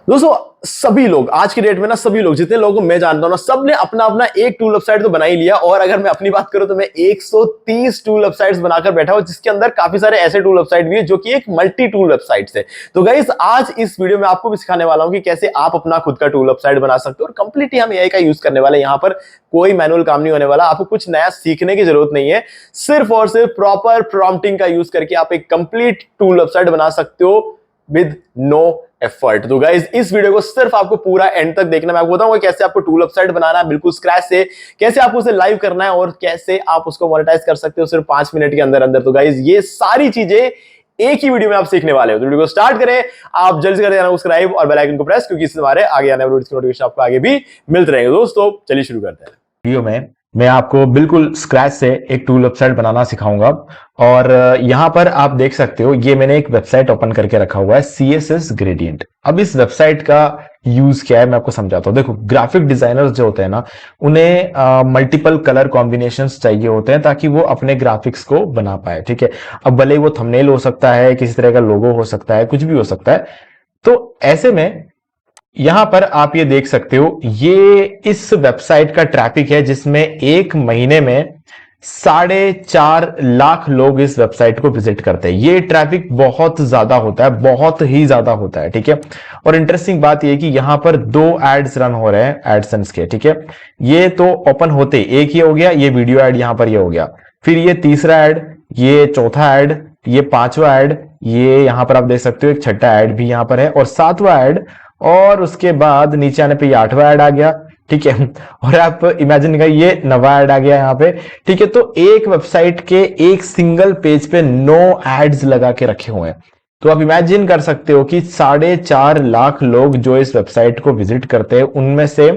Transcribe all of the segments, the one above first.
दोस्तों सभी लोग आज की डेट में ना, सभी लोग जितने लोगों को मैं जानता हूं ना, सब ने अपना अपना एक टूल वेबसाइट तो बना ही लिया। और अगर मैं अपनी बात करूं तो मैं 130 टूल वेबसाइट्स बनाकर बैठा हूं, जिसके अंदर काफी सारे ऐसे टूल वेबसाइट भी है जो कि एक मल्टी टूल वेबसाइट है। तो गाइस आज इस वीडियो में आपको भी सिखाने वाला हूं कि कैसे आप अपना खुद का टूल वेबसाइट बना सकते हो। और कंप्लीटली हम एआई का यूज करने वाले हैं, यहां पर कोई मैनुअल काम नहीं होने वाला, आपको कुछ नया सीखने की जरूरत नहीं है। सिर्फ और सिर्फ प्रॉपर प्रॉम्प्टिंग का यूज करके आप एक कंप्लीट टूल वेबसाइट बना सकते हो विद नो एफर्ट। तो गाइस इस वीडियो को सिर्फ आपको पूरा एंड तक देखना। मैं आपको बताऊंगा कैसे आपको टूल वेबसाइट बनाना है बिल्कुल स्क्रैच से, कैसे आपको उसे लाइव करना है और कैसे आप उसको मोनेटाइज कर सकते हो सिर्फ 5 मिनट के अंदर अंदर। तो गाइस ये सारी चीजें एक ही वीडियो में आप सीखने वाले हो। तो वीडियो को स्टार्ट करें, आप जल्दी से कर देना सब्सक्राइब और बेल आइकन को प्रेस, क्योंकि इससे हमारे आगे आने वाले वीडियोस की नोटिफिकेशन आपको आगे भी मिलते रहेंगे। दोस्तों चलिए शुरू करते हैं। वीडियो में मैं आपको बिल्कुल स्क्रैच से एक टूल वेबसाइट बनाना सिखाऊंगा। और यहां पर आप देख सकते हो, ये मैंने एक वेबसाइट ओपन करके रखा हुआ है, CSS ग्रेडियंट। अब इस वेबसाइट का यूज क्या है मैं आपको समझाता हूं। देखो, ग्राफिक डिजाइनर्स जो होते हैं ना, उन्हें मल्टीपल कलर कॉम्बिनेशंस चाहिए होते हैं ताकि वो अपने ग्राफिक्स को बना पाए। ठीक है, अब भले वो थंबनेल हो सकता है, किसी तरह का लोगो हो सकता है, कुछ भी हो सकता है। तो ऐसे में यहां पर आप ये देख सकते हो, ये इस वेबसाइट का ट्रैफिक है जिसमें एक महीने में 4.5 लाख लोग इस वेबसाइट को विजिट करते हैं। ये ट्रैफिक बहुत ज्यादा होता है, बहुत ही ज्यादा होता है। ठीक है, और इंटरेस्टिंग बात यह कि यहां पर 2 एड्स रन हो रहे हैं एडसेंस के। ठीक है, ये तो ओपन होते एक ही हो गया, ये वीडियो एड यहां पर ये हो गया, फिर ये तीसरा एड, ये चौथा एड, ये पांचवा एड, ये यहां पर आप देख सकते हो एक छठा एड भी यहां पर है, और सातवां एड, और उसके बाद नीचे आने पे ये 8वां ऐड आ गया। ठीक है, और आप इमेजिन करिए ये 9वां ऐड आ गया यहां पे। ठीक है, तो एक वेबसाइट के एक सिंगल पेज पे 9 एड्स लगा के रखे हुए हैं। तो आप इमेजिन कर सकते हो कि 4.5 लाख लोग जो इस वेबसाइट को विजिट करते हैं, उनमें से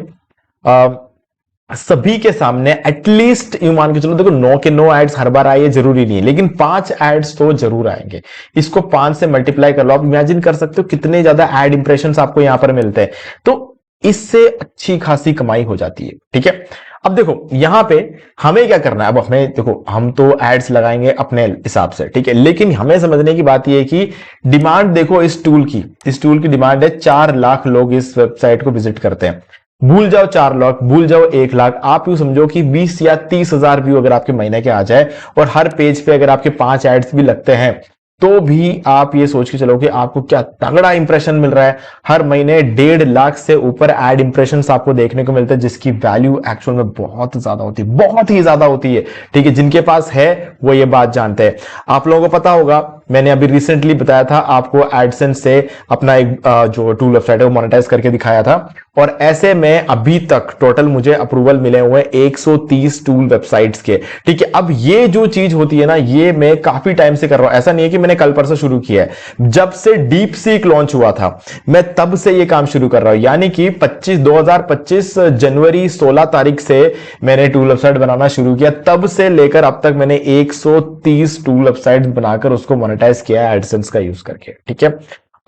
सभी के सामने एटलीस्ट यू मान के चलो, देखो 9 के 9 एड्स हर बार आए जरूरी नहीं है, लेकिन 5 एड्स तो जरूर आएंगे। इसको 5 से मल्टीप्लाई कर लो, आप इमेजिन कर सकते हो कितने ज्यादा एड इंप्रेशंस आपको यहां पर मिलते हैं। तो इससे अच्छी खासी कमाई हो जाती है। ठीक है, अब देखो यहां पे हमें क्या करना है। अब हमें देखो, हम तो एड्स लगाएंगे अपने हिसाब से, ठीक है, लेकिन हमें समझने की बात यह है कि डिमांड देखो इस टूल की डिमांड है 4 लाख लोग इस वेबसाइट को विजिट करते हैं। भूल जाओ 4 लाख, भूल जाओ 1 लाख, आप यूं समझो कि 20 या 30 हजार व्यू अगर आपके महीने के आ जाए और हर पेज पे अगर आपके 5 एड्स भी लगते हैं, तो भी आप ये सोच के चलो कि आपको क्या तगड़ा इंप्रेशन मिल रहा है। हर महीने 1.5 लाख से ऊपर एड इंप्रेशंस आपको देखने को मिलते हैं, जिसकी वैल्यू एक्चुअल में बहुत ज्यादा होती है, बहुत ही ज्यादा होती है। ठीक है, जिनके पास है वो ये बात जानते हैं। आप लोगों को पता होगा, मैंने अभी रिसेंटली बताया था आपको, एडसेंस से अपना एक जो टूल वेबसाइट है वो मोनेटाइज करके दिखाया था। और ऐसे में अभी तक टोटल मुझे अप्रूवल मिले हुए 130 टूल वेबसाइट्स के। ठीक है, अब ये जो चीज होती है ना, ये मैं काफी टाइम से कर रहा हूं, ऐसा नहीं है कि मैंने कल परसों शुरू किया है। जब से डीप सीक लॉन्च हुआ था, मैं तब से ये काम शुरू कर रहा हूं। यानी कि 2025 जनवरी 16 तारीख से मैंने टूल वेबसाइट बनाना शुरू किया, तब से लेकर अब तक मैंने 130 टूल वेबसाइट बनाकर उसको मोनेटाइज किया है एडसेंस का यूज करके। ठीक है,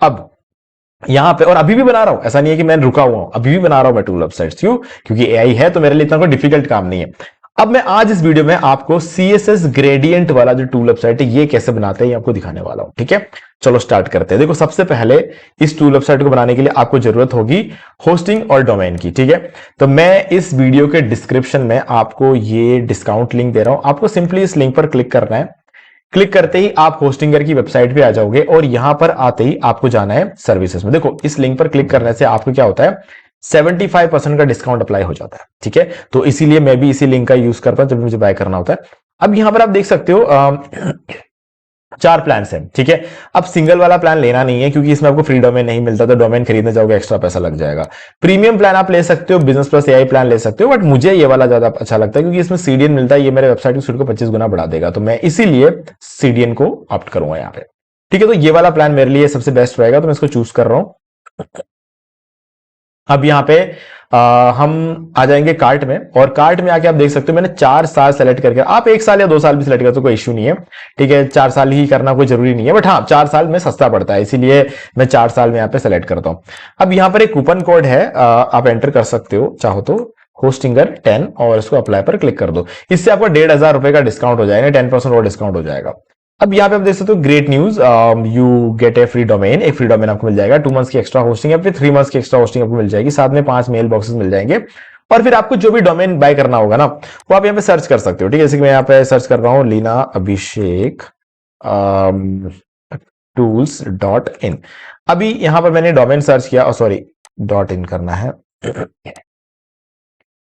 अब यहां पे, और अभी भी बना रहा हूं, ऐसा नहीं है कि मैं रुका हुआ हूं, अभी भी बना रहा हूं मैं टूल वेबसाइट्स। क्यों? क्योंकि एआई है तो मेरे लिए इतना कोई डिफिकल्ट काम नहीं है। अब मैं आज इस वीडियो में आपको CSS ग्रेडियंट वाला जो टूल वेबसाइट है ये कैसे बनाते हैं ये आपको दिखाने वाला हूं। ठीक है, चलो स्टार्ट करते हैं। देखो, सबसे पहले इस टूल वेबसाइट को बनाने के लिए आपको जरूरत होगी होस्टिंग और डोमेन की। ठीक है, तो मैं इस वीडियो के डिस्क्रिप्शन में आपको ये डिस्काउंट लिंक दे रहा हूं, आपको सिंपली इस लिंक पर क्लिक करना है। क्लिक करते ही आप होस्टिंगर की वेबसाइट पे आ जाओगे और यहां पर आते ही आपको जाना है सर्विसेज में। देखो, इस लिंक पर क्लिक करने से आपको क्या होता है, 75% का डिस्काउंट अप्लाई हो जाता है। ठीक है, तो इसीलिए मैं भी इसी लिंक का यूज करता हूं जब मुझे बाय करना होता है। अब यहां पर आप देख सकते हो 4 प्लान है। ठीक है, अब सिंगल वाला प्लान लेना नहीं है क्योंकि इसमें आपको फ्री डोमेन नहीं मिलता, तो डोमेन खरीदने जाओगे एक्स्ट्रा पैसा लग जाएगा। प्रीमियम प्लान आप ले सकते हो, बिजनेस प्लस एआई प्लान ले सकते हो, बट मुझे ये वाला ज्यादा अच्छा लगता है क्योंकि इसमें CDN मिलता है। ये मेरे वेबसाइट की स्पीड को 25 गुना बढ़ा देगा, तो मैं इसीलिए CDN को ऑप्ट करूंगा यहाँ पे। ठीक है, तो ये वाला प्लान मेरे लिए सबसे बेस्ट रहेगा, तो मैं इसको चूज कर रहा हूं। अब यहां पे हम आ जाएंगे कार्ट में, और कार्ट में आके आप देख सकते हो मैंने 4 साल सेलेक्ट करके, आप 1 साल या 2 साल भी सेलेक्ट करते हो कोई इश्यू नहीं है। ठीक है, 4 साल ही करना कोई जरूरी नहीं है, बट हाँ 4 साल में सस्ता पड़ता है, इसीलिए मैं 4 साल में यहाँ पे सेलेक्ट करता हूं। अब यहां पर एक कूपन कोड है, आप एंटर कर सकते हो चाहो तो, होस्टिंगर 10, और इसको अप्लाई पर क्लिक कर दो। इससे आपको 1,500 रुपए का डिस्काउंट हो जाएगा, 10% और डिस्काउंट हो जाएगा। अब यहाँ पे आप देख सकते हो great news, you get A free domain, एक फ्री डोमेन आपको मिल जाएगा, 2 मंथ्स की एक्स्ट्रा होस्टिंग या फिर 3 मंथ्स की एक्स्ट्रा होस्टिंग आपको मिल जाएगी, साथ में 5 मेल बॉक्सेस मिल जाएंगे। और फिर आपको जो भी डोमेन बाय करना होगा ना, वो आप यहाँ पे सर्च कर सकते हो। ठीक है, जैसे कि मैं यहाँ पे सर्च कर रहा हूँ लीना अभिषेक tools.in। अभी यहां पर मैंने डोमेन सर्च किया, सॉरी .in करना है,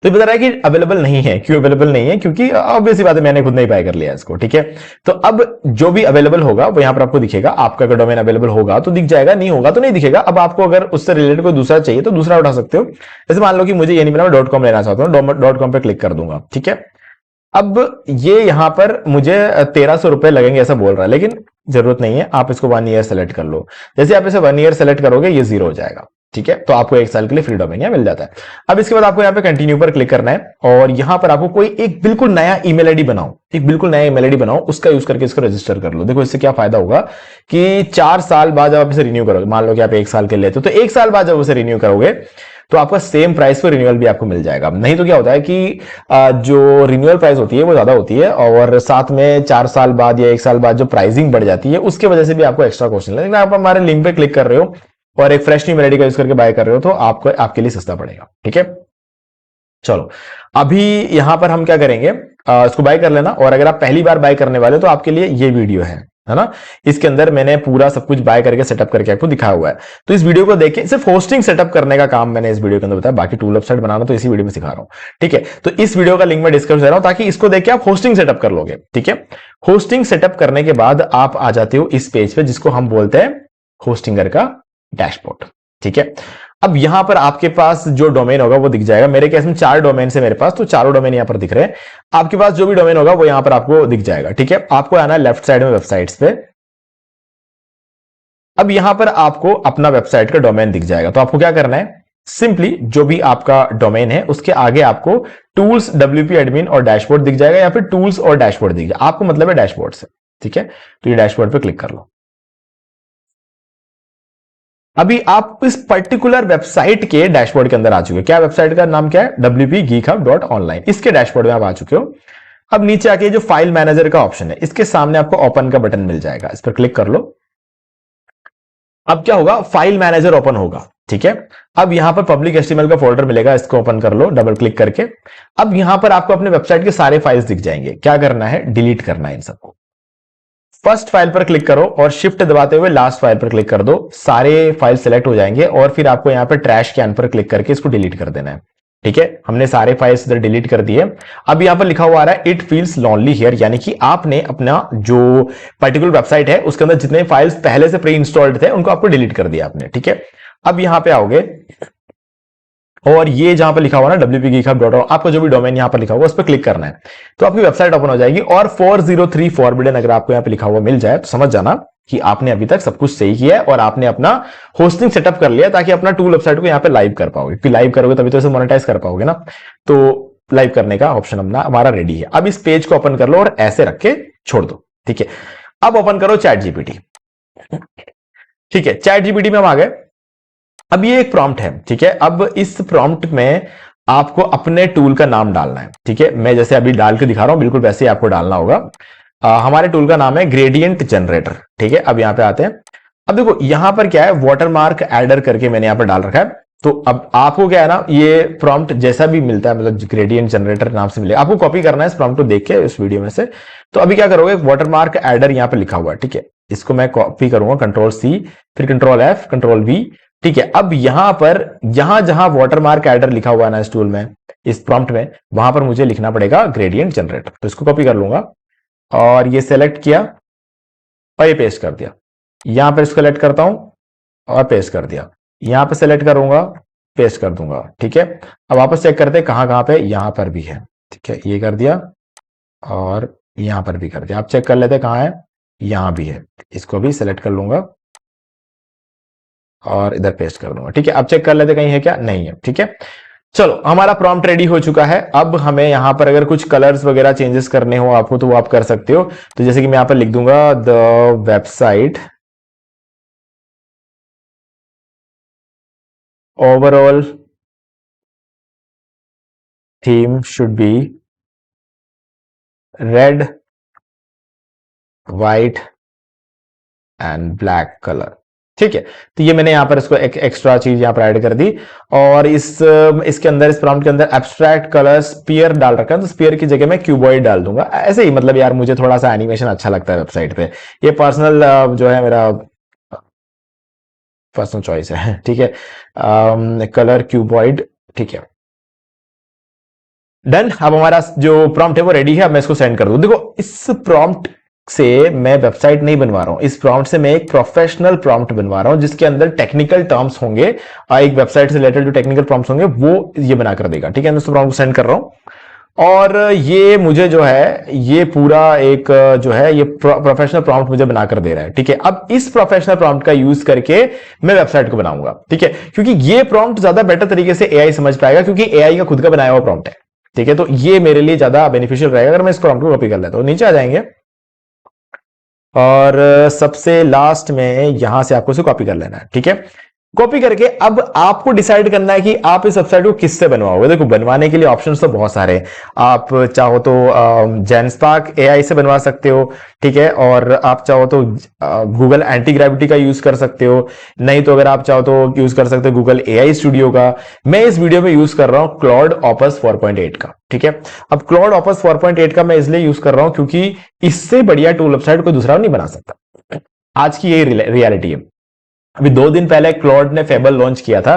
तो ये बता रहा है कि अवेलेबल नहीं है। क्यों अवेलेबल नहीं है? क्योंकि ऑब्वियस सी बात है, मैंने खुद नहीं बाय कर लिया इसको। ठीक है, तो अब जो भी अवेलेबल होगा वो यहां पर आपको दिखेगा। आपका अगर डोमेन अवेलेबल होगा तो दिख जाएगा, नहीं होगा तो नहीं दिखेगा। अब आपको अगर उससे रिलेटेड कोई दूसरा चाहिए तो दूसरा उठा सकते हो। जैसे मान लो कि मुझे ये नहीं मिला, मैं .com लेना चाहता हूँ, .com पे क्लिक कर दूंगा। ठीक है, अब ये यहां पर मुझे 1300 रुपए लगेंगे ऐसा बोल रहा है, लेकिन जरूरत नहीं है, आप इसको 1 ईयर सेलेक्ट कर लो। जैसे आप इसे 1 ईयर सेलेक्ट करोगे ये 0 हो जाएगा। ठीक है, तो आपको 1 साल के लिए फ्री डोमेन मिल जाता है। अब इसके बाद आपको यहाँ पे कंटिन्यू पर क्लिक करना है और यहां पर आपको कोई एक बिल्कुल नया ईमेल आईडी बनाओ, एक बिल्कुल नया ईमेल आईडी बनाओ, उसका यूज करके इसको रजिस्टर कर लो। देखो इससे क्या फायदा होगा कि 4 साल बाद जब आप इसे रिन्यू करोगे, मान लो कि आप 1 साल के लेते हो, तो 1 साल बाद जब उसे रिन्यू करोगे तो आपका सेम प्राइस पर रिन्यूअल भी आपको मिल जाएगा। नहीं तो क्या होता है कि जो रिन्यूअल प्राइस होती है वो ज्यादा होती है और साथ में 4 साल बाद या 1 साल बाद जो प्राइसिंग बढ़ जाती है उसके वजह से भी आपको एक्स्ट्रा क्वेश्चन। लेकिन आप हमारे लिंक पे क्लिक कर रहे हो और एक फ्रेश न्यू मेलेडी का यूज करके बाय कर रहे हो तो आपको आपके लिए सस्ता पड़ेगा। ठीक है, चलो अभी यहां पर हम क्या करेंगे, इसको बाय कर लेना। और अगर आप पहली बार बाय करने वाले हो तो आपके लिए ये वीडियो है ना, इसके अंदर मैंने पूरा सब कुछ बाय करके सेटअप करके आपको दिखाया हुआ है। तो इस वीडियो को देखें, सिर्फ होस्टिंग सेटअप करने का काम मैंने इस वीडियो के अंदर बताया, बाकी टूल वेबसाइट बनाना तो इसी वीडियो में सिखा रहा हूं। ठीक है, तो इस वीडियो का लिंक मैं डिस्क्रिप्शन दे रहा हूं ताकि इसको देख के आप होस्टिंग सेटअप कर लोगे। ठीक है, होस्टिंग सेटअप करने के बाद आप आ जाते हो इस पेज पे जिसको हम बोलते हैं होस्टिंगर का डैशबोर्ड। ठीक है, अब यहां पर आपके पास जो डोमेन होगा वो दिख जाएगा। मेरे केस में 4 डोमेन है मेरे पास, तो चारों डोमेन यहां पर दिख रहे हैं। आपके पास जो भी डोमेन होगा वो यहां पर आपको दिख जाएगा। ठीक है, आपको आना है लेफ्ट साइड में वेबसाइट्स पे। अब यहां पर आपको अपना वेबसाइट का डोमेन दिख जाएगा। तो आपको क्या करना है, सिंपली जो भी आपका डोमेन है उसके आगे आपको टूल्स WP एडमिन और डैशबोर्ड दिख जाएगा या फिर टूल्स और डैशबोर्ड दिख जाएगा। आपको मतलब है डैशबोर्ड से। ठीक है, तो ये डैशबोर्ड पे क्लिक कर लो। अभी आप इस पर्टिकुलर वेबसाइट के डैशबोर्ड के अंदर आ चुके हो। क्या वेबसाइट का नाम क्या है? wpgeekhub.online। इसके डैशबोर्ड में आप आ चुके हो। अब नीचे आके जो फाइल मैनेजर का ऑप्शन है इसके सामने आपको ओपन का बटन मिल जाएगा, इस पर क्लिक कर लो। अब क्या होगा, फाइल मैनेजर ओपन होगा। ठीक है, अब यहां पर पब्लिक HTML का फोल्डर मिलेगा, इसको ओपन कर लो डबल क्लिक करके। अब यहां पर आपको अपने वेबसाइट के सारे फाइल्स दिख जाएंगे। क्या करना है, डिलीट करना है इन सबको। फर्स्ट फाइल पर क्लिक करो और शिफ्ट दबाते हुए लास्ट फाइल पर क्लिक कर दो। सारे फाइल सेलेक्ट हो जाएंगे और फिर आपको यहां पर ट्रैश कैन पर क्लिक करके इसको डिलीट कर देना है। ठीक है, हमने सारे फाइल्स इधर डिलीट कर दिए। अब यहां पर लिखा हुआ आ रहा है इट फील्स लॉनली हियर, यानी कि आपने अपना जो पर्टिकुलर वेबसाइट है उसके अंदर जितने फाइल्स पहले से प्री इंस्टॉल्ड थे उनको आपको डिलीट कर दिया आपने। ठीक है, अब यहां पे आओगे और ये जहां पर लिखा हुआ ना wpgeekhub.org, आपका जो भी डोमेन यहां पर लिखा हुआ उस पर क्लिक करना है तो आपकी वेबसाइट ओपन हो जाएगी। और 403 फॉरबिडन अगर आपको यहां पे लिखा हुआ मिल जाए तो समझ जाना कि आपने अभी तक सब कुछ सही किया है और आपने अपना होस्टिंग सेटअप कर लिया ताकि अपना टूल वेबसाइट को यहां पे लाइव कर पाओगे। क्योंकि लाइव करोगे तभी तो इसे मोनेटाइज कर पाओगे ना। तो लाइव करने का ऑप्शन हमारा रेडी है। अब इस पेज को ओपन कर लो और ऐसे रख के छोड़ दो। ठीक है, अब ओपन करो चैट जीपीटी। ठीक है, चैट जीपीटी में हम आ गए। अब ये एक प्रॉम्प्ट है। ठीक है, अब इस प्रॉम्प्ट में आपको अपने टूल का नाम डालना है। ठीक है, मैं जैसे अभी डाल के दिखा रहा हूं बिल्कुल वैसे ही आपको डालना होगा। हमारे टूल का नाम है ग्रेडियंट जनरेटर। ठीक है, अब यहां पे आते हैं। अब देखो यहां पर क्या है, वाटरमार्क एडर करके मैंने यहां पर डाल रखा है। तो अब आपको क्या है ना, ये प्रॉम्प्ट जैसा भी मिलता है मतलब ग्रेडियंट जनरेटर नाम से मिलेगा, आपको कॉपी करना है इस प्रॉम्प्ट को देख के इस वीडियो में से। तो अभी क्या करोगे, वाटरमार्क एडर यहां पर लिखा हुआ है। ठीक है, इसको मैं कॉपी करूंगा, Ctrl+C फिर Ctrl+F Ctrl+V। ठीक है, अब यहां पर जहां जहां वाटरमार्क एडर लिखा हुआ है ना इस टूल में, इस प्रॉम्प्ट में, वहां पर मुझे लिखना पड़ेगा ग्रेडियंट जनरेटर। तो इसको कॉपी कर लूंगा और ये सेलेक्ट किया और ये पेस्ट कर दिया। यहां पर इसको सेलेक्ट करता हूं और पेस्ट कर दिया। यहां पर सेलेक्ट करूंगा, पेस्ट कर दूंगा। ठीक है, अब वापस चेक करते हैं कहां कहां पे, यहां पर भी है। ठीक है, ये कर दिया और यहां पर भी कर दिया। आप चेक कर लेते हैं कहां है, यहां भी है। इसको भी सेलेक्ट कर लूंगा और इधर पेस्ट कर दूंगा। ठीक है, अब चेक कर लेते कहीं है क्या, नहीं है। ठीक है, चलो हमारा प्रॉम्प्ट रेडी हो चुका है। अब हमें यहां पर अगर कुछ कलर्स वगैरह चेंजेस करने हो आपको तो वो आप कर सकते हो। तो जैसे कि मैं यहां पर लिख दूंगा the website overall theme should be red white and black colour. ठीक है, तो ये मैंने यहां पर इसको एक एक्स्ट्रा चीज यहां पर ऐड कर दी। और इसके अंदर, इस प्रॉम्प्ट के अंदर एब्स्ट्रैक्ट कलर स्पीयर डाल रखा है, तो स्पीयर की जगह मैं क्यूबॉइड डाल दूंगा। ऐसे ही मतलब यार मुझे थोड़ा सा एनिमेशन अच्छा लगता है वेबसाइट पे। ये पर्सनल जो है मेरा पर्सनल चॉइस है। ठीक है, कलर क्यूबॉइड। ठीक है, डन। अब हमारा जो प्रॉम्प्ट है वो रेडी है। अब मैं इसको सेंड कर दूं। देखो, इस प्रॉम्प्ट से मैं वेबसाइट नहीं बनवा रहा हूं, इस प्रॉम्प्ट से मैं एक प्रोफेशनल प्रॉम्प्ट बनवा रहा हूं जिसके अंदर टेक्निकल टर्म्स होंगे। एक वेबसाइट से रिलेटेड जो टेक्निकल प्रॉम्प्ट्स होंगे वो ये बना कर देगा। ठीक है, मैं इस प्रॉम्प्ट सेंड कर रहा हूं और ये मुझे जो है ये पूरा एक जो है ये प्रोफेशनल प्रॉम्प्ट मुझे बनाकर दे रहा है। ठीक है, अब इस प्रोफेशनल प्रॉम्प्ट का यूज करके मैं वेबसाइट को बनाऊंगा। ठीक है, क्योंकि ये प्रॉम्प्ट ज्यादा बेटर तरीके से एआई समझ पाएगा, क्योंकि एआई का खुद का बनाया हुआ प्रॉम्प्ट है। ठीक है, तो ये मेरे लिए ज्यादा बेनिफिशियल रहेगा अगर मैं इस प्रॉम्प्ट को कॉपी कर लेता हूं। नीचे आ जाएंगे और सबसे लास्ट में यहां से आपको इसे कॉपी कर लेना है। ठीक है, कॉपी करके अब आपको डिसाइड करना है कि आप इस वेबसाइट को किससे बनवाओगे। देखो, बनवाने के लिए ऑप्शंस तो बहुत सारे हैं। आप चाहो तो जेनस्पार्क एआई से बनवा सकते हो। ठीक है, और आप चाहो तो गूगल एंटी ग्रेविटी का यूज कर सकते हो। नहीं तो अगर आप चाहो तो यूज कर सकते हो गूगल एआई स्टूडियो का। मैं इस वीडियो में यूज कर रहा हूं क्लॉड ऑपस 4.8 का। ठीक है, अब क्लॉड ऑपस 4.8 का मैं इसलिए यूज कर रहा हूं क्योंकि इससे बढ़िया टूल वेबसाइट कोई दूसरा नहीं बना सकता। आज की यही रियलिटी है। अभी 2 दिन पहले क्लॉड ने फेबल लॉन्च किया था।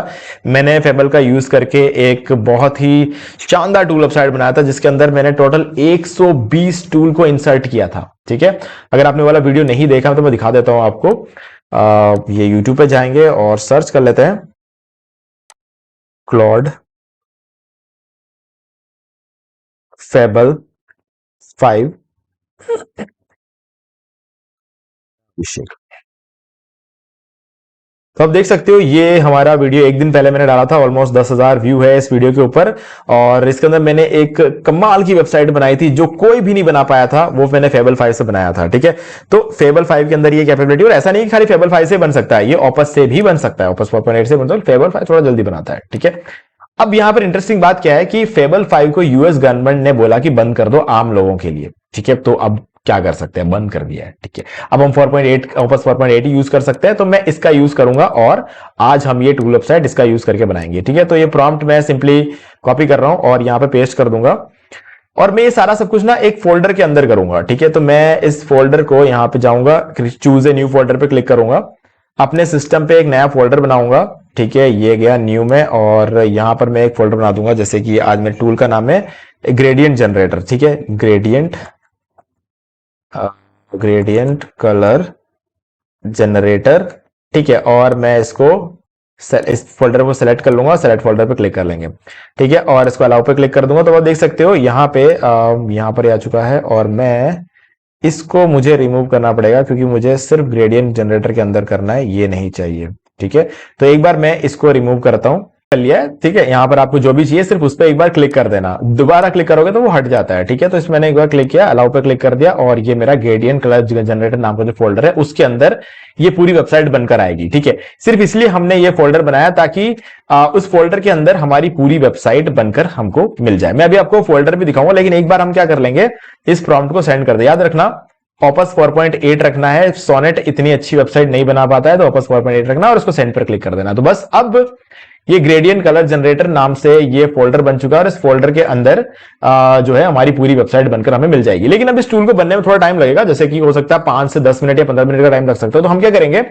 मैंने फेबल का यूज करके एक बहुत ही शानदार टूल वेबसाइट बनाया था जिसके अंदर मैंने टोटल 120 टूल को इंसर्ट किया था। ठीक है, अगर आपने वाला वीडियो नहीं देखा तो मैं दिखा देता हूं आपको। ये यूट्यूब पे जाएंगे और सर्च कर लेते हैं क्लॉड फेबल 5। तो आप देख सकते हो ये हमारा वीडियो 1 दिन पहले मैंने डाला था। ऑलमोस्ट 10,000 व्यू है इस वीडियो के ऊपर। और इसके अंदर मैंने एक कमाल की वेबसाइट बनाई थी जो कोई भी नहीं बना पाया था, वो मैंने फेबल 5 से बनाया था। ठीक है, तो फेबल 5 के अंदर ये कैपेबिलिटी, और ऐसा नहीं कि खाली फेबल 5 से बन सकता है, ये ऑपस से भी बन सकता है। ऑपस 4.8 से बनता है, फेबल 5 थोड़ा जल्दी बनाता है। ठीक है, अब यहां पर इंटरेस्टिंग बात क्या है कि फेबल 5 को यूएस गवर्नमेंट ने बोला कि बंद कर दो आम लोगों के लिए। ठीक है, तो अब क्या कर सकते हैं, बंद कर दिया है। ठीक है, अब हम 4.8 ऑपस 4.8 ही यूज कर सकते हैं, तो मैं इसका यूज करूंगा और आज हम ये टूल वेबसाइट इसका यूज करके बनाएंगे। ठीक है, तो ये प्रॉम्प्ट मैं सिंपली कॉपी कर रहा हूं और यहां पे पेस्ट कर दूंगा और मैं ये सारा सब कुछ ना एक फोल्डर के अंदर करूंगा। ठीक है, तो मैं इस फोल्डर को यहां पे जाऊंगा, चूज ए न्यू फोल्डर पे क्लिक करूंगा, अपने सिस्टम पे एक नया फोल्डर बनाऊंगा। ठीक है, ये गया न्यू में और यहां पर मैं एक फोल्डर बना दूंगा, जैसे कि आज मेरे टूल का नाम है ग्रेडियंट जनरेटर। ठीक है, ग्रेडियंट कलर जनरेटर। ठीक है, और मैं इसको इस फोल्डर को सेलेक्ट कर लूंगा, सेलेक्ट फोल्डर पे क्लिक कर लेंगे। ठीक है, और इसको अलाउ पे क्लिक कर दूंगा तो आप देख सकते हो यहाँ पे यहाँ पर आ चुका है। और मैं इसको मुझे रिमूव करना पड़ेगा क्योंकि मुझे सिर्फ ग्रेडियंट जनरेटर के अंदर करना है, ये नहीं चाहिए। ठीक है, तो एक बार मैं इसको रिमूव करता हूं, कर लिया है। ठीक है, यहां पर आपको जो भी चाहिए सिर्फ उस पर एक बार क्लिक कर देना, दोबारा क्लिक करोगे तो वो हट जाता है। ठीक है, तो इसमें मैंने एक बार क्लिक किया, अलाउ पे क्लिक कर दिया और ये मेरा ग्रेडियंट कलर जनरेटर नाम का जो फोल्डर है उसके अंदर ये पूरी वेबसाइट बनकर आएगी। ठीक है, सिर्फ इसलिए हमने ये फोल्डर बनाया ताकि उस फोल्डर के अंदर हमारी पूरी वेबसाइट बनकर हमको मिल जाए। मैं अभी आपको फोल्डर भी दिखाऊंगा, लेकिन एक बार हम क्या कर लेंगे, इस प्रॉम्प्ट को सेंड कर दे। याद रखना ऑपस 4.8 रखना है, सोनेट इतनी अच्छी वेबसाइट नहीं बना पाता है, तो ऑपस 4.8 रखना और उसको सेंड पर क्लिक कर देना। तो बस अब ये ग्रेडियंट कलर जनरेटर नाम से ये फोल्डर बन चुका है और इस फोल्डर के अंदर जो है हमारी पूरी वेबसाइट बनकर हमें मिल जाएगी। लेकिन अब इस टूल को बनने में थोड़ा टाइम लगेगा, जैसे कि हो सकता है 5 से 10 मिनट या 15 मिनट का टाइम लग सकता है। तो हम क्या करेंगे,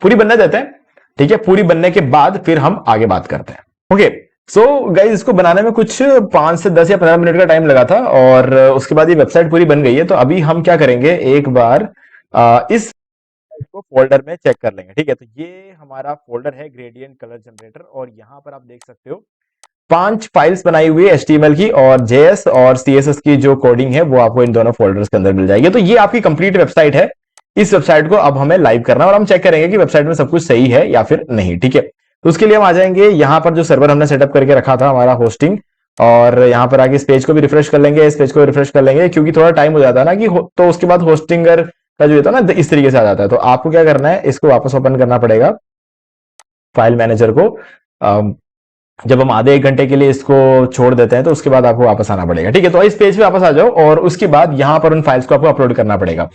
पूरी बनने देते हैं। ठीक है, पूरी बनने के बाद फिर हम आगे बात करते हैं। ओके, सो गाइज इसको बनाने में कुछ 5 से 10 या 15 मिनट का टाइम लगा था और उसके बाद ये वेबसाइट पूरी बन गई है। तो अभी हम क्या करेंगे, एक बार इस को फोल्डर में चेक कर लेंगे। ठीक है, तो ये हमारा फोल्डर है ग्रेडियंट कलर जनरेटर और यहां पर आप देख सकते हो 5 फाइल्स बनाई हुई है HTML की, और JS और CSS की जो कोडिंग है वो आपको इन दोनों फोल्डर्स के अंदर मिल जाएगी। तो ये आपकी कंप्लीट वेबसाइट है। इस वेबसाइट को अब हमें लाइव करना है और हम चेक करेंगे कि वेबसाइट में सब कुछ सही है या फिर नहीं। ठीक है, तो उसके लिए हम आ जाएंगे यहां पर जो सर्वर हमने सेटअप करके रखा था हमारा होस्टिंग, और यहां पर आगे इस पेज को भी रिफ्रेश कर लेंगे, इस पेज को रिफ्रेश कर लेंगे क्योंकि थोड़ा टाइम हो जाता है ना कि तो उसके बाद होस्टिंगर का जो होता है ना इस तरीके से आ जाता है। तो आपको क्या करना है, इसको वापस ओपन करना पड़ेगा फाइल मैनेजर को। जब हम आधे 1 घंटे के लिए इसको छोड़ देते हैं तो उसके बाद आपको वापस आना पड़ेगा। ठीक है, तो इस पेज पे वापस आ जाओ और उसके बाद यहां पर उन फाइल्स को आपको अपलोड करना पड़ेगा।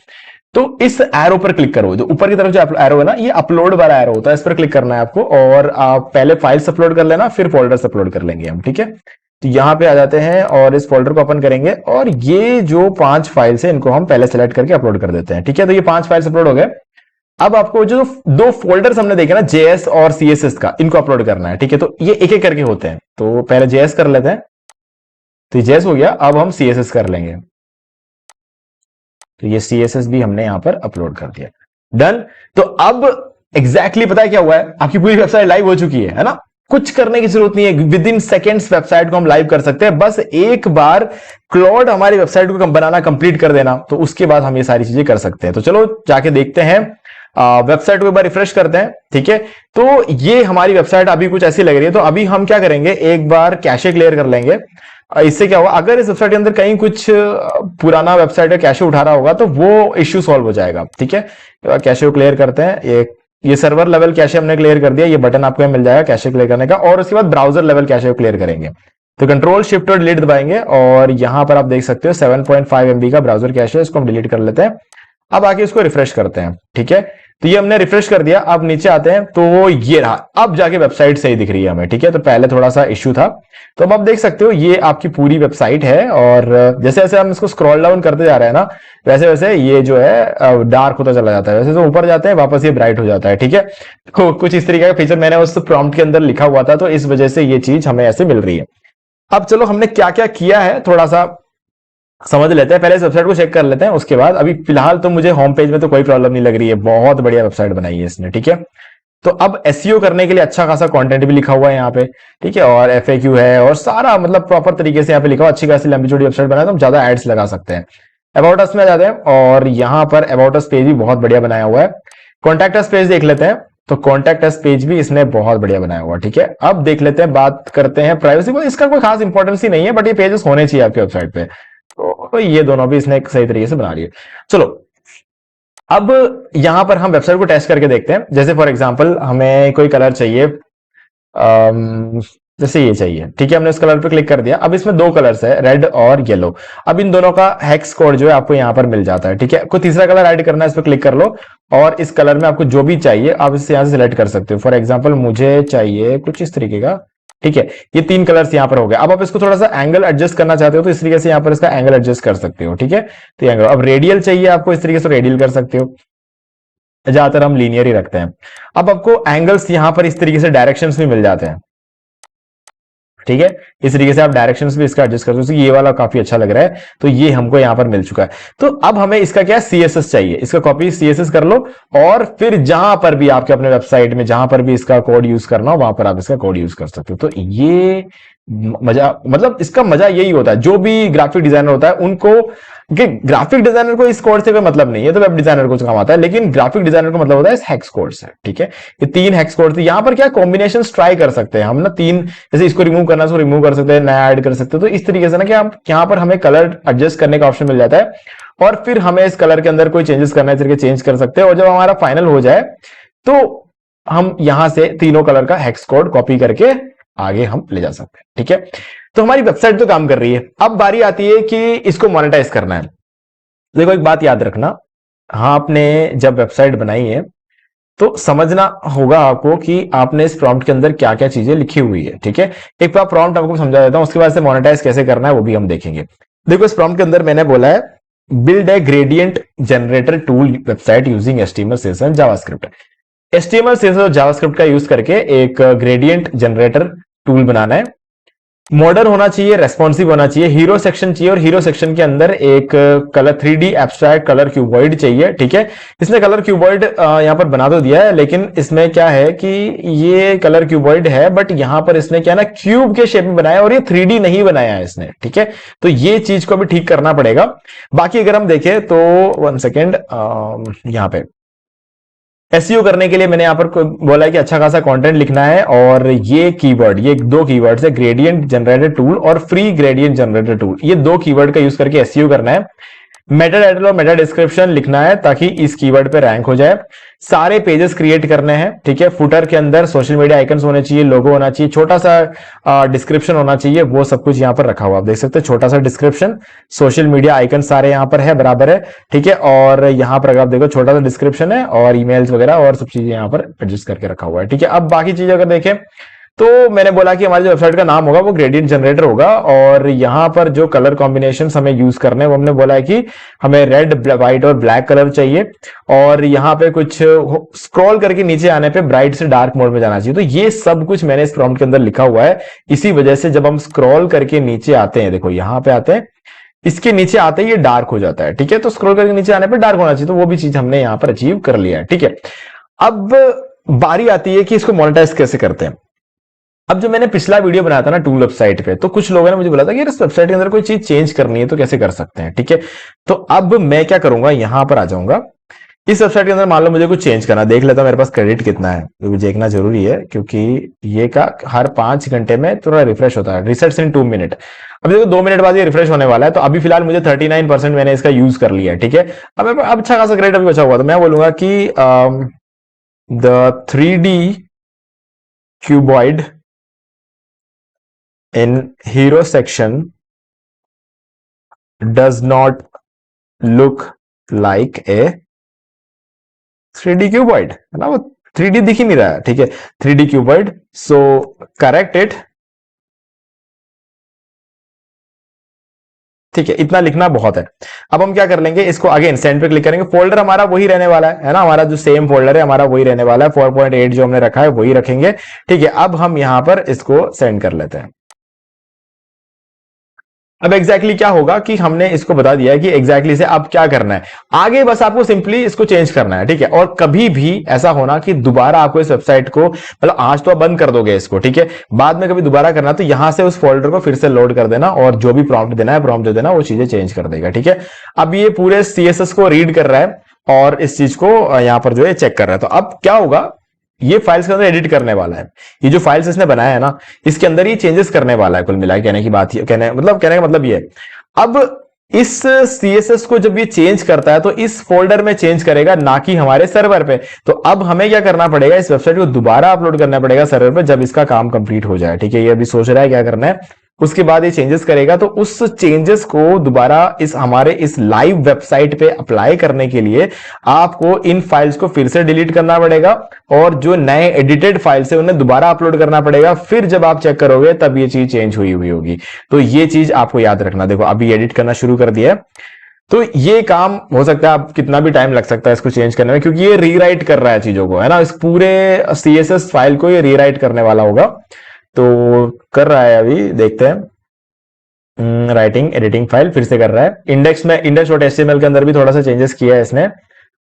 तो इस एरो पर क्लिक करो, जो ऊपर की तरफ जो एरो है ना, ये अपलोड वाला एरो होता है, इस पर क्लिक करना है आपको, और आप पहले फाइल्स अपलोड कर लेना, फिर फोल्डर्स अपलोड कर लेंगे हम, ठीक है। तो यहां पे आ जाते हैं और इस फोल्डर को ओपन करेंगे, और ये जो 5 फाइल्स है इनको हम पहले सेलेक्ट करके अपलोड कर देते हैं, ठीक है। तो ये 5 फाइल्स अपलोड हो गए। अब आपको जो 2 फोल्डर्स हमने देखे ना, जेएस और सीएसएस का, इनको अपलोड करना है, ठीक है। तो ये एक एक करके होते हैं, तो पहले जेएस कर लेते हैं, तो जेएस हो गया। अब हम सीएसएस कर लेंगे, तो ये सीएसएस भी हमने यहां पर अपलोड कर दिया, डन। तो अब एग्जैक्टली पता है क्या हुआ है, आपकी पूरी वेबसाइट लाइव हो चुकी है ना। कुछ करने की जरूरत नहीं है, विद इन सेकेंड्स वेबसाइट को हम लाइव कर सकते हैं। बस एक बार क्लॉड हमारी वेबसाइट को बनाना कंप्लीट कर देना, तो उसके बाद हम ये सारी चीजें कर सकते हैं। तो चलो जाके देखते हैं, वेबसाइट को एक बार रिफ्रेश करते हैं, ठीक है। तो ये हमारी वेबसाइट अभी कुछ ऐसी लग रही है। तो अभी हम क्या करेंगे, एक बार कैशे क्लियर कर लेंगे। इससे क्या होगा, अगर इस वेबसाइट के अंदर कहीं कुछ पुराना वेबसाइट का कैशे उठा रहा होगा तो वो इश्यू सॉल्व हो जाएगा, ठीक है। कैशे को क्लियर करते हैं। ये सर्वर लेवल कैशे हमने क्लियर कर दिया, ये बटन आपको मिल जाएगा कैशे क्लियर करने का, और उसके बाद ब्राउजर लेवल कैशे को क्लियर करेंगे। तो कंट्रोल शिफ्ट और डिलीट दबाएंगे, और यहां पर आप देख सकते हो 7.5 MB का ब्राउजर कैशे है, इसको हम डिलीट कर लेते हैं। अब आके इसको रिफ्रेश करते हैं, ठीक है। तो ये हमने रिफ्रेश कर दिया। अब नीचे आते हैं, तो ये रहा, अब जाके वेबसाइट सही दिख रही है हमें, ठीक है। तो पहले थोड़ा सा इश्यू था, तो अब आप देख सकते हो ये आपकी पूरी वेबसाइट है, और जैसे जैसे हम इसको स्क्रॉल डाउन करते जा रहे हैं ना, वैसे वैसे ये जो है डार्क होता चला जाता है, वैसे तो ऊपर जाते हैं वापस ये ब्राइट हो जाता है, ठीक है। तो कुछ इस तरीके का फीचर मैंने उस प्रॉम्प्ट के अंदर लिखा हुआ था, तो इस वजह से ये चीज हमें ऐसे मिल रही है। अब चलो हमने क्या क्या किया है थोड़ा सा समझ लेते हैं, पहले इस वेबसाइट को चेक कर लेते हैं, उसके बाद। अभी फिलहाल तो मुझे होम पेज में तो कोई प्रॉब्लम नहीं लग रही है, बहुत बढ़िया वेबसाइट बनाई है इसने, ठीक है। तो अब एसईओ करने के लिए अच्छा खासा कंटेंट भी लिखा हुआ है यहाँ पे, ठीक है, और एफएक्यू है, और सारा मतलब प्रॉपर तरीके से यहाँ पे लिखा हुआ, अच्छी खासी लंबी चौड़ी वेबसाइट बनाए तो हम ज्यादा एड्स लगा सकते हैं। अबाउट अस में आ जाते हैं, और यहाँ पर अबाउट अस पेज भी बहुत बढ़िया बनाया हुआ है। कॉन्टैक्ट अस पेज देख लेते हैं, तो कॉन्टैक्ट अस पेज भी इसने बहुत बढ़िया बनाया हुआ, ठीक है। अब देख लेते हैं, बात करते हैं प्राइवेसी को। इसका कोई खास इंपॉर्टेंस ही नहीं है, बट ये पेजेस होने चाहिए आपकी वेबसाइट पे, तो ये दोनों भी इसने एक सही तरीके से बना लिए। चलो अब यहां पर हम वेबसाइट को टेस्ट करके देखते हैं। जैसे फॉर एग्जांपल हमें कोई कलर चाहिए, जैसे ये चाहिए, ठीक है। हमने इस कलर पे क्लिक कर दिया। अब इसमें 2 कलर्स है, रेड और येलो। अब इन दोनों का हेक्स कोड जो है आपको यहां पर मिल जाता है, ठीक है। कोई तीसरा कलर ऐड करना है, इस पर क्लिक कर लो, और इस कलर में आपको जो भी चाहिए आप इसे यहां से सिलेक्ट कर सकते हो। फॉर एग्जाम्पल मुझे चाहिए कुछ इस तरीके का, ठीक है। ये 3 कलर्स यहां पर हो गए। अब आप इसको थोड़ा सा एंगल एडजस्ट करना चाहते हो, तो इस तरीके से यहां पर इसका एंगल एडजस्ट कर सकते हो, ठीक है। तो एंगल, अब रेडियल चाहिए आपको, इस तरीके से रेडियल कर सकते हो, ज्यादातर हम लीनियर ही रखते हैं। अब आपको एंगल्स यहां पर इस तरीके से डायरेक्शंस भी मिल जाते हैं, ठीक है। इस तरीके से आप डायरेक्शंस भी इसका एडजस्ट कर सकते हो। ये वाला काफी अच्छा लग रहा है, तो ये हमको यहां पर मिल चुका है। तो अब हमें इसका क्या है, सीएसएस चाहिए, इसका कॉपी सीएसएस कर लो, और फिर जहां पर भी आपके अपने वेबसाइट में जहां पर भी इसका कोड यूज करना हो, वहां पर आप इसका कोड यूज कर सकते हो। तो ये मजा, मतलब इसका मजा यही होता है, जो भी ग्राफिक डिजाइनर होता है उनको, कि ग्राफिक डिजाइनर को इस कोड से कोई मतलब नहीं है, तो वेब डिजाइनर को काम आता है, लेकिन ग्राफिक डिजाइनर को मतलब होता है इस हेक्स कोड से, ठीक है। ये 3 हेक्स कोड थे। यहां पर क्या कॉम्बिनेशन ट्राई कर सकते हैं हम ना, 3, जैसे इसको रिमूव करना है, इसको रिमूव कर सकते हैं, नया ऐड कर सकते हैं। तो इस तरीके से ना कि आप यहां पर हमें कलर एडजस्ट करने का ऑप्शन मिल जाता है, और फिर हमें इस कलर के अंदर कोई चेंजेस करना है, चेंज कर सकते हैं। और जब हमारा फाइनल हो जाए तो हम यहां से तीनों कलर का हेक्स कोड कॉपी करके आगे हम ले जा सकते हैं, ठीक है। तो हमारी वेबसाइट तो काम कर रही है। अब बारी आती है कि इसको मोनेटाइज करना है। देखो एक बात याद रखना, हाँ, आपने जब वेबसाइट बनाई है तो समझना होगा आपको कि आपने इस प्रॉम्प्ट के अंदर क्या क्या चीजें लिखी हुई है, ठीक है। एक बार प्रॉम्प्ट आपको समझा देता हूं, उसके बाद से मोनेटाइज कैसे करना है वो भी हम देखेंगे। देखो इस प्रॉम्प्ट के अंदर मैंने बोला है, build a gradient generator tool website using HTML CSS and JavaScript. HTML CSS और जावास्क्रिप्ट का यूज करके एक ग्रेडियंट जनरेटर टूल बनाना है। मॉडर्न होना चाहिए, रेस्पॉन्सिव होना चाहिए, हीरो सेक्शन चाहिए, और हीरो सेक्शन के अंदर एक colour 3D abstract colour cuboid चाहिए, ठीक है। इसने कलर क्यूबॉइड यहां पर बना तो दिया है, लेकिन इसमें क्या है कि ये कलर क्यूबॉइड है, बट यहां पर इसने क्या ना क्यूब के शेप में बनाया, और ये 3D नहीं बनाया है इसने, ठीक है। तो ये चीज को भी ठीक करना पड़ेगा। बाकी अगर हम देखें तो 1 सेकेंड, यहां पे एसईओ करने के लिए मैंने यहां पर बोला है कि अच्छा खासा कंटेंट लिखना है, और ये कीवर्ड, ये 2 कीवर्ड्स है, ग्रेडियंट जनरेटर टूल और फ्री ग्रेडियंट जनरेटर टूल, ये 2 कीवर्ड का यूज करके एसईओ करना है। मेटा टाइटल और मेटा डिस्क्रिप्शन लिखना है ताकि इस कीवर्ड पे रैंक हो जाए। सारे पेजेस क्रिएट करने हैं, ठीक है। फुटर के अंदर सोशल मीडिया आइकन्स होने चाहिए, लोगो होना चाहिए, छोटा सा डिस्क्रिप्शन होना चाहिए, वो सब कुछ यहां पर रखा हुआ आप देख सकते हैं। छोटा सा डिस्क्रिप्शन, सोशल मीडिया आइकन सारे यहां पर है, बराबर है, ठीक है। और यहां पर अगर आप देखो छोटा सा डिस्क्रिप्शन है और ईमेल्स वगैरह और सब चीजें यहां पर एडजस्ट करके रखा हुआ है, ठीक है। अब बाकी चीजें अगर देखें तो मैंने बोला कि हमारी जो वेबसाइट का नाम होगा वो ग्रेडियंट जनरेटर होगा, और यहां पर जो कलर कॉम्बिनेशन हमें यूज करने हैं वो हमने बोला है कि हमें रेड, व्हाइट और ब्लैक कलर चाहिए, और यहां पे कुछ स्क्रॉल करके नीचे आने पे ब्राइट से डार्क मोड में जाना चाहिए। तो ये सब कुछ मैंने इस प्रॉम्प्ट के अंदर लिखा हुआ है। इसी वजह से जब हम स्क्रॉल करके नीचे आते हैं, देखो यहां पे आते हैं, इसके नीचे आते ही ये डार्क हो जाता है, ठीक है। तो स्क्रॉल करके नीचे आने पे डार्क होना चाहिए, तो वो भी चीज हमने यहां पर अचीव कर लिया है, ठीक है। अब बारी आती है कि इसको मोनेटाइज कैसे करते हैं। अब जो मैंने पिछला वीडियो बनाया था ना टूल वेबसाइट पे, तो कुछ लोगों ने मुझे बोला था कि यार इस वेबसाइट के अंदर कोई चीज चेंज करनी है तो कैसे कर सकते हैं, ठीक है। तो अब मैं क्या करूंगा, यहां पर आ जाऊंगा। इस वेबसाइट के अंदर मान लो मुझे कुछ चेंज करना, देख लेता हूं मेरे पास क्रेडिट कितना है, तो देखना जरूरी है क्योंकि ये का हर 5 घंटे में थोड़ा रिफ्रेश होता है, रिसेट्स इन 2 मिनट। अब देखो 2 मिनट बाद ये रिफ्रेश होने वाला है, तो अभी फिलहाल मुझे 39% मैंने इसका यूज कर लिया है, ठीक है। अब अच्छा खासा क्रेडिट अभी बचा हुआ, तो मैं बोलूंगा कि the 3D cuboid in hero section does not look like a 3D cuboid, है ना। वो 3D दिख ही नहीं रहा है, ठीक है। 3D cuboid, so correct it, ठीक है। इतना लिखना बहुत है। अब हम क्या कर लेंगे, इसको अगेन सेंड पे क्लिक करेंगे। फोल्डर हमारा वही रहने वाला है ना, हमारा जो सेम फोल्डर है हमारा वही रहने वाला है, 4.8 जो हमने रखा है वही रखेंगे, ठीक है। अब हम यहां पर इसको सेंड कर लेते हैं। अब एग्जैक्टली क्या होगा कि हमने इसको बता दिया है कि एग्जैक्टली से अब क्या करना है, आगे बस आपको सिंपली इसको चेंज करना है, ठीक है। और कभी भी ऐसा होना कि दोबारा आपको इस वेबसाइट को, मतलब आज तो आप बंद कर दोगे इसको, ठीक है, बाद में कभी दोबारा करना तो यहां से उस फोल्डर को फिर से लोड कर देना और जो भी प्रॉम्प्ट देना है प्रॉम्प्ट दे देना, वो चीजें चेंज कर देगा, ठीक है। अब ये पूरे सीएसएस को रीड कर रहा है और इस चीज को यहां पर जो है चेक कर रहा है। तो अब क्या होगा, ये फाइल्स के अंदर एडिट करने वाला है, ये जो फाइल्स इसने बनाया है ना इसके अंदर ये चेंजेस करने वाला है। कुल मिला कहने की बात, कहने का मतलब ये है, अब इस सीएसएस को जब ये चेंज करता है तो इस फोल्डर में चेंज करेगा, ना कि हमारे सर्वर पे। तो अब हमें क्या करना पड़ेगा, इस वेबसाइट को दोबारा अपलोड करना पड़ेगा सर्वर पे जब इसका काम कंप्लीट हो जाए, ठीक है। ये अभी सोच रहा है क्या करना है, उसके बाद ये चेंजेस करेगा। तो उस चेंजेस को दोबारा इस हमारे इस लाइव वेबसाइट पे अप्लाई करने के लिए आपको इन फाइल्स को फिर से डिलीट करना पड़ेगा और जो नए एडिटेड फाइल्स है उन्हें दोबारा अपलोड करना पड़ेगा। फिर जब आप चेक करोगे तब ये चीज चेंज हुई होगी। तो ये चीज आपको याद रखना। देखो अभी एडिट करना शुरू कर दिया है, तो ये काम हो सकता है आप कितना भी टाइम लग सकता है इसको चेंज करने में, क्योंकि ये रीराइट कर रहा है चीजों को, है ना। इस पूरे सीएसएस फाइल को ये रीराइट करने वाला होगा, तो कर रहा है अभी, देखते हैं। राइटिंग एडिटिंग फाइल फिर से कर रहा है। इंडेक्स में index.html के अंदर भी थोड़ा सा चेंजेस किया है इसने,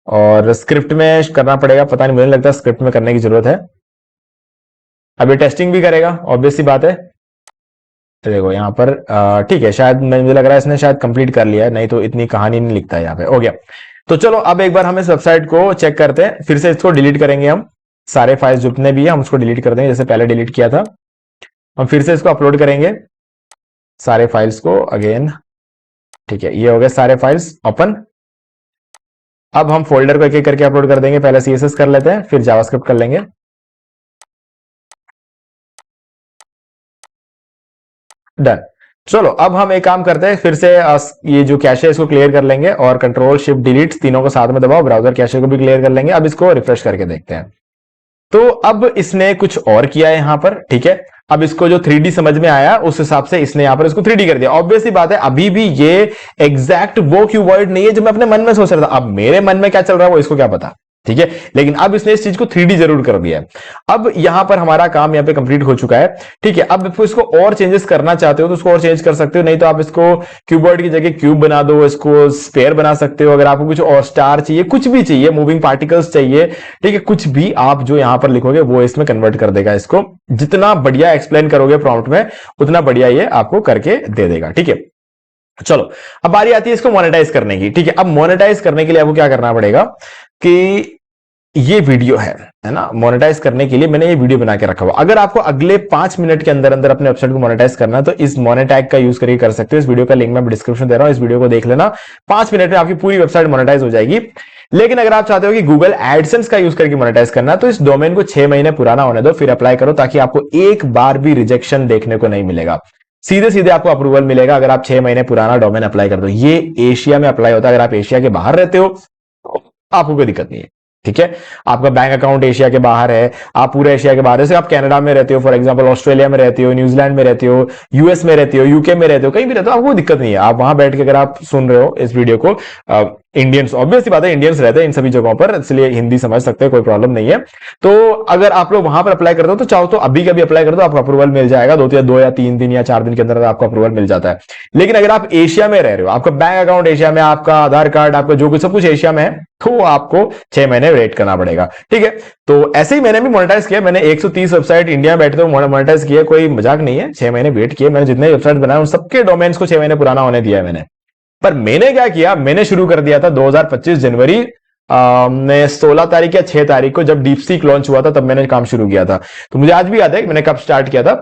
और स्क्रिप्ट में करना पड़ेगा, पता नहीं, मुझे लगता है स्क्रिप्ट में करने की जरूरत है। अभी टेस्टिंग भी करेगा, ऑब्वियस सी बात है। तो देखो यहाँ पर ठीक है, शायद मुझे लग रहा है इसने शायद कंप्लीट कर लिया है, नहीं तो इतनी कहानी नहीं लिखता है यहाँ पे। हो गया, तो चलो अब एक बार हम इस वेबसाइट को चेक करते हैं। फिर से इसको डिलीट करेंगे, हम सारे फाइल्स जितने भी है हम उसको डिलीट कर देंगे जैसे पहले डिलीट किया था। हम फिर से इसको अपलोड करेंगे सारे फाइल्स को अगेन, ठीक है। ये हो गए सारे फाइल्स ओपन। अब हम फोल्डर को एक एक करके अपलोड कर देंगे, पहले सीएसएस कर लेते हैं फिर जावास्क्रिप्ट कर लेंगे। डन। चलो अब हम एक काम करते हैं, फिर से ये जो कैशे है इसको क्लियर कर लेंगे और कंट्रोल शिफ्ट डिलीट तीनों को साथ में दबाओ, ब्राउजर कैशे को भी क्लियर कर लेंगे। अब इसको रिफ्रेश करके देखते हैं। तो अब इसने कुछ और किया है यहां पर, ठीक है। अब इसको जो 3D समझ में आया उस हिसाब से इसने यहां पर इसको 3D कर दिया। ऑब्वियसली बात है अभी भी ये एग्जैक्ट वो क्यूबॉइड नहीं है जो मैं अपने मन में सोच रहा था। अब मेरे मन में क्या चल रहा है वो इसको क्या पता, ठीक है। लेकिन अब इसने इस चीज को 3D जरूर कर दिया है। अब यहां पर हमारा काम यहां पे कंप्लीट हो चुका है, ठीक है। अब इसको और चेंजेस करना चाहते हो तो उसको और चेंज कर सकते हो, नहीं तो आप इसको क्यूबॉइड की जगह क्यूब बना दो, इसको स्फेयर बना सकते हो। अगर आपको कुछ और स्टार चाहिए, कुछ भी चाहिए, मूविंग पार्टिकल्स चाहिए, ठीक है, कुछ भी आप जो यहां पर लिखोगे वो इसमें कन्वर्ट कर देगा। इसको जितना बढ़िया एक्सप्लेन करोगे प्रॉम्प्ट में उतना बढ़िया ये आपको करके दे देगा, ठीक है। चलो अब बारी आती है इसको मोनेटाइज करने की, ठीक है। अब मोनेटाइज करने के लिए आपको क्या करना पड़ेगा कि ये वीडियो है ना, मोनेटाइज करने के लिए मैंने ये वीडियो बना के रखा हुआ। अगर आपको अगले 5 मिनट के अंदर अंदर अपने वेबसाइट को मोनेटाइज करना है तो इस मोनेटैग का यूज करके कर सकते हो। इस वीडियो का लिंक मैं डिस्क्रिप्शन दे रहा हूं, इस वीडियो को देख लेना। 5 मिनट में आपकी पूरी वेबसाइट मोनेटाइज हो जाएगी। लेकिन अगर आप चाहते हो कि गूगल एडसेंस का यूज करके मोनेटाइज करना है तो इस डोमेन को 6 महीने पुराना होने दो, फिर अप्लाई करो, ताकि आपको एक बार भी रिजेक्शन देखने को नहीं मिलेगा। सीधे सीधे आपको अप्रूवल मिलेगा अगर आप 6 महीने पुराना डोमेन अप्लाई कर दो। ये एशिया में अप्लाई होता है। अगर आप एशिया के बाहर रहते हो तो आपको कोई दिक्कत नहीं है, ठीक है। आपका बैंक अकाउंट एशिया के बाहर है, आप पूरे एशिया के बाहर, जैसे आप कनाडा में रहते हो फॉर एग्जांपल, ऑस्ट्रेलिया में रहते हो, न्यूजीलैंड में रहते हो, यूएस में रहते हो, यूके में रहते हो, कहीं भी रहते हो, आपको कोई दिक्कत नहीं है। आप वहां बैठ के अगर आप सुन रहे हो इस वीडियो को, इंडियंस ऑब्वियसली बात है, इंडियंस रहते हैं इन सभी जगहों पर, इसलिए हिंदी समझ सकते हैं, कोई प्रॉब्लम नहीं है। तो अगर आप लोग वहां पर अप्लाई करते हो तो चाहो तो अभी कभी अप्लाई कर दो, आपको अप्रूवल मिल जाएगा। 2 या 3 दिन या 4 दिन के अंदर आपको अप्रूवल मिल जाता है। लेकिन अगर आप एशिया में रह रहे हो, आपका बैंक अकाउंट एशिया में, आपका आधार कार्ड, आपका जो कुछ सब कुछ एशिया में है, तो आपको 6 महीने वेट करना पड़ेगा, ठीक है। तो ऐसे ही मैंने भी मोनेटाइज किया। मैंने 130 वेबसाइट इंडिया में बैठे तो मोनेटाइज किया, कोई मजाक नहीं है। 6 महीने वेट किए मैंने। जितने वेबसाइट बनाए उन सबके डोमेन्स को 6 महीने पुराना होने दिया है मैंने। पर मैंने क्या किया, मैंने शुरू कर दिया था 2025 जनवरी में 16 तारीख या 6 तारीख को, जब डीपसीक लॉन्च हुआ था तब मैंने काम शुरू किया था। तो मुझे आज भी याद है कि मैंने कब स्टार्ट किया था।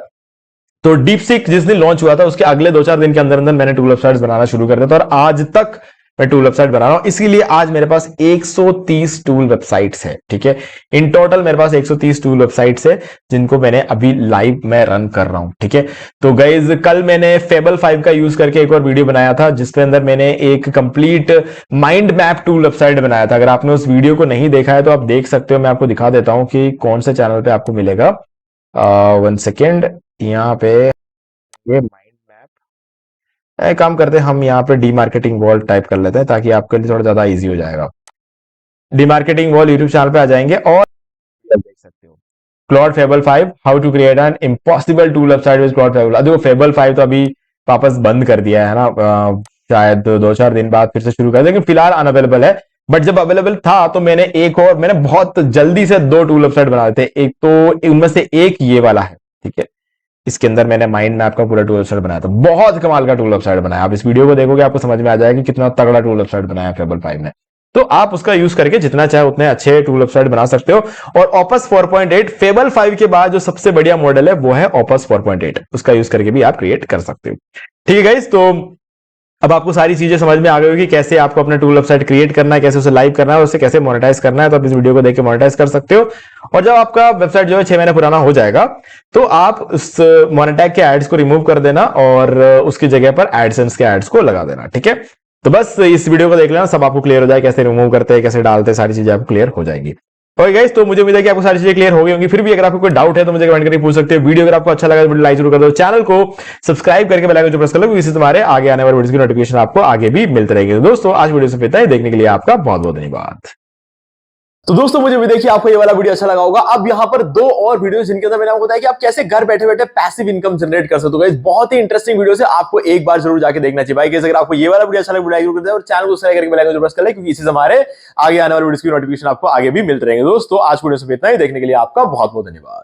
तो डीपसीक जिस दिन लॉन्च हुआ था उसके अगले 2-4 दिन के अंदर अंदर मैंने टूल वेबसाइट्स बनाना शुरू कर दिया था, और आज तक मैं टूल वेबसाइट बना रहा हूं। इसीलिए आज मेरे पास 130 टूल वेबसाइट्स है, ठीक है। इन टोटल मेरे पास 130 टूल वेबसाइट्स है जिनको मैंने अभी लाइव में रन कर रहा हूं, ठीक है। तो गाइज कल मैंने फेबल 5 का यूज करके एक और वीडियो बनाया था जिसके अंदर मैंने एक complete mind map tool website बनाया था। अगर आपने उस वीडियो को नहीं देखा है तो आप देख सकते हो। मैं आपको दिखा देता हूं कि कौन से चैनल पे आपको मिलेगा। 1 सेकेंड, यहाँ पे ये एक काम करते हैं, हम यहाँ पे डीमार्केटिंग वॉल टाइप कर लेते हैं ताकि आपके लिए थोड़ा ज्यादा इजी हो जाएगा। डीमार्केटिंग वॉल यूट्यूब चैनल पे आ जाएंगे और देख सकते हो Claude Fable 5 how to create an impossible tool website with Claude Fable. देखो फेबल 5 तो अभी वापस बंद कर दिया है ना, शायद 2-4 दिन बाद फिर से शुरू कर दें, लेकिन फिलहाल अनअवेलेबल है। बट जब अवेलेबल था तो मैंने बहुत जल्दी से 2 टूल वेबसाइट बना देते। एक तो उनमें से एक ये वाला है, ठीक है। इसके अंदर मैंने माइंड मैप का पूरा टूल वेबसाइट बनाया था। बहुत कमाल का टूल वेबसाइट बनाया। आप इस वीडियो को देखोगे आपको समझ में आ जाएगा कि कितना तगड़ा टूल वेबसाइट बनाया फेबल 5 ने। तो आप उसका यूज करके जितना चाहे उतने अच्छे टूल वेबसाइट बना सकते हो। और ऑपस 4.8 फेबल 5 के बाद जो सबसे बढ़िया मॉडल है वो है ऑपस 4.8, उसका यूज करके भी आप क्रिएट कर सकते हो, ठीक है गाइस। तो अब आपको सारी चीजें समझ में आ गई होगी कैसे आपको अपना टूल वेबसाइट क्रिएट करना है, कैसे उसे लाइव करना है और उसे कैसे मोनेटाइज करना है। तो आप इस वीडियो को देख के मोनेटाइज कर सकते हो। और जब आपका वेबसाइट जो है 6 महीने पुराना हो जाएगा तो आप उस मोनेटैग के एड्स को रिमूव कर देना और उसकी जगह पर एडसेंस के एड्स को लगा देना, ठीक है। तो बस इस वीडियो को देख लेना, सब आपको क्लियर हो जाए, कैसे रिमूव करते हैं, कैसे डालते हैं, सारी चीजें आपको क्लियर हो जाएगी। ओके गाइस, तो मुझे उम्मीद है कि आपको सारी चीजें क्लियर हो गई होंगी। फिर भी अगर आपको कोई डाउट है तो मुझे कमेंट करके पूछ सकते हो। वीडियो अगर आपको अच्छा लगा तो वीडियो लाइक जरूर कर दो, चैनल को सब्सक्राइब करके बेल आइकन जो प्रेस कर लो, क्योंकि इससे तुम्हारे आगे आने वाले वीडियोस की नोटिफिकेशन आपको आगे भी मिलते रहेंगे। तो दोस्तों आज वीडियो से इतना ही, देखने के लिए आपका बहुत बहुत धन्यवाद। तो दोस्तों मुझे भी देखिए आपको ये वाला वीडियो अच्छा लगा होगा। अब यहाँ पर 2 और वीडियो जिनके अंदर मैंने आपको बताया कि आप कैसे घर बैठे बैठे पैसिव इनकम जनरेट कर सकते हो। गाइस बहुत ही इंटरेस्टिंग वीडियो है, आपको एक बार जरूर जाके देखना चाहिए। भाई गाइस अगर आपको ये वाला वीडियो अच्छा लगा वीडियो जरूर कर दें और चैनल को सब्सक्राइब करके बेल आइकन जरूर प्रेस कर लें, क्योंकि इससे हमारे आगे आने वाले वीडियोस की नोटिफिकेशन आपको आगे भी मिलते रहेंगे। दोस्तों आज वीडियो से इतना ही, देखने के लिए आपका बहुत बहुत धन्यवाद।